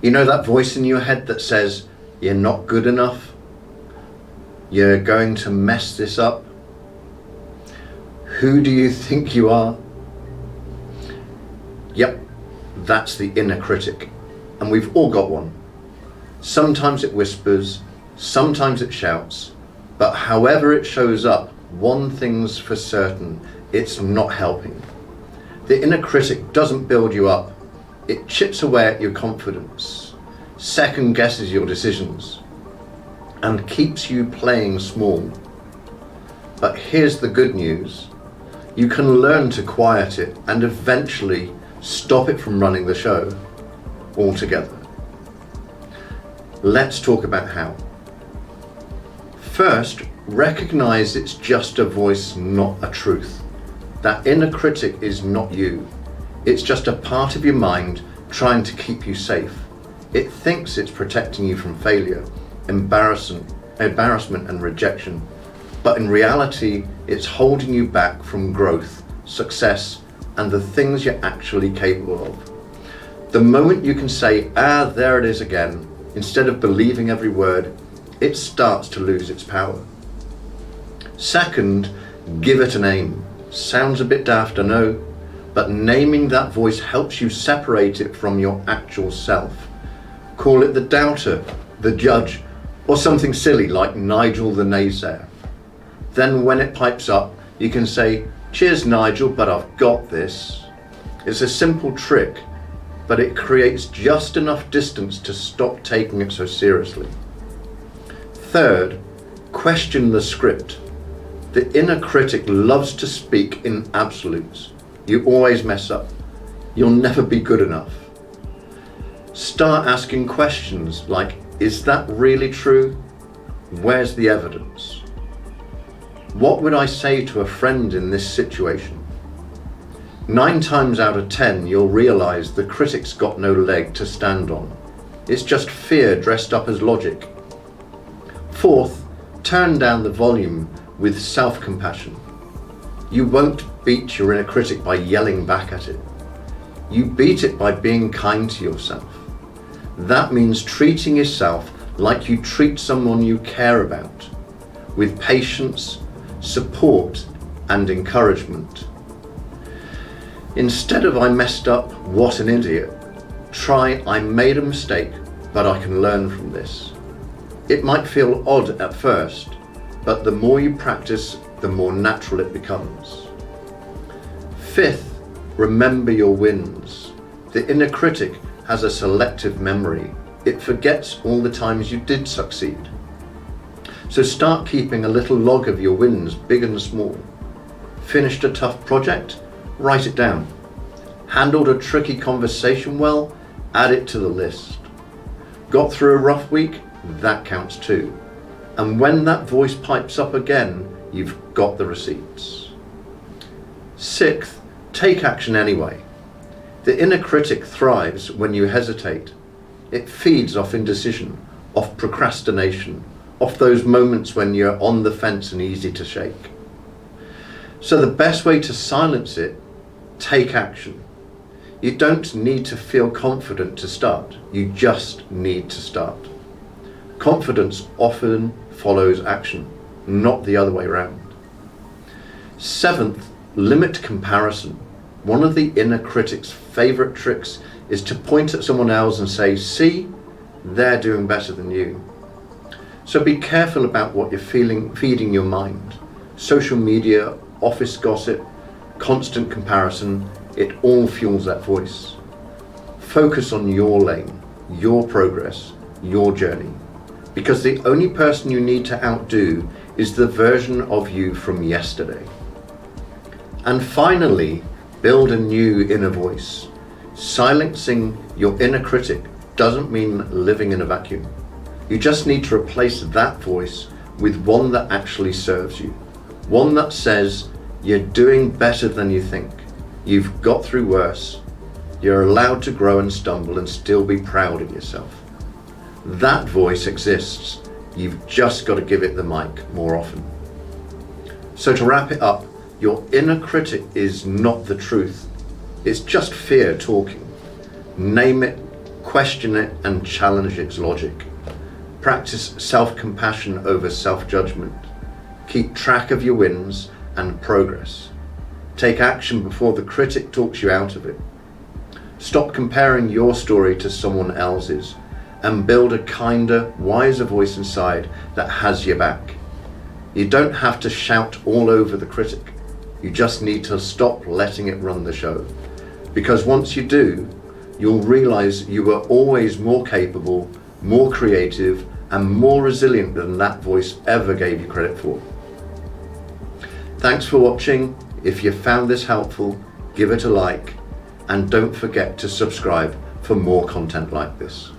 You know that voice in your head that says, you're not good enough? You're going to mess this up? Who do you think you are? Yep, that's the inner critic. And we've all got one. Sometimes it whispers, sometimes it shouts, but however it shows up, one thing's for certain, it's not helping. The inner critic doesn't build you up. It chips away at your confidence, second guesses your decisions, and keeps you playing small. But here's the good news. You can learn to quiet it and eventually stop it from running the show altogether. Let's talk about how. First, recognize it's just a voice, not a truth. That inner critic is not you. It's just a part of your mind trying to keep you safe. It thinks it's protecting you from failure, embarrassment and rejection. But in reality, it's holding you back from growth, success, and the things you're actually capable of. The moment you can say, there it is again, instead of believing every word, it starts to lose its power. Second, give it a name. Sounds a bit daft, I know, but naming that voice helps you separate it from your actual self. Call it the doubter, the judge, or something silly like Nigel the naysayer. Then when it pipes up, you can say, cheers Nigel, but I've got this. It's a simple trick, but it creates just enough distance to stop taking it so seriously. Third, question the script. The inner critic loves to speak in absolutes. You always mess up. You'll never be good enough. Start asking questions like, is that really true? Where's the evidence? What would I say to a friend in this situation? 9 times out of 10, you'll realize the critic's got no leg to stand on. It's just fear dressed up as logic. Fourth, turn down the volume with self-compassion. You won't beat your inner critic by yelling back at it. You beat it by being kind to yourself. That means treating yourself like you treat someone you care about, with patience, support, and encouragement. Instead of I messed up, what an idiot, try I made a mistake, but I can learn from this. It might feel odd at first, but the more you practice, the more natural it becomes. Fifth, remember your wins. The inner critic has a selective memory. It forgets all the times you did succeed. So start keeping a little log of your wins, big and small. Finished a tough project? Write it down. Handled a tricky conversation well? Add it to the list. Got through a rough week? That counts too. And when that voice pipes up again, you've got the receipts. Sixth, take action anyway. The inner critic thrives when you hesitate. It feeds off indecision, off procrastination, off those moments when you're on the fence and easy to shake. So the best way to silence it, take action. You don't need to feel confident to start. You just need to start. Confidence often follows action, not the other way around. Seventh, limit comparison. One of the inner critic's favorite tricks is to point at someone else and say, see, they're doing better than you. So be careful about what you're feeding your mind. Social media, office gossip, constant comparison, it all fuels that voice. Focus on your lane, your progress, your journey. Because the only person you need to outdo is the version of you from yesterday. And finally, build a new inner voice. Silencing your inner critic doesn't mean living in a vacuum. You just need to replace that voice with one that actually serves you. One that says, you're doing better than you think. You've got through worse. You're allowed to grow and stumble and still be proud of yourself. That voice exists. You've just got to give it the mic more often. So to wrap it up, your inner critic is not the truth. It's just fear talking. Name it, Question it and challenge its logic. Practice self-compassion over self-judgment. Keep track of your wins and progress. Take action before the critic talks you out of it. Stop comparing your story to someone else's and build a kinder, wiser voice inside that has your back. You don't have to shout all over the critic. You just need to stop letting it run the show. Because once you do, you'll realize you were always more capable, more creative, and more resilient than that voice ever gave you credit for. Thanks for watching. If you found this helpful, give it a like, and don't forget to subscribe for more content like this.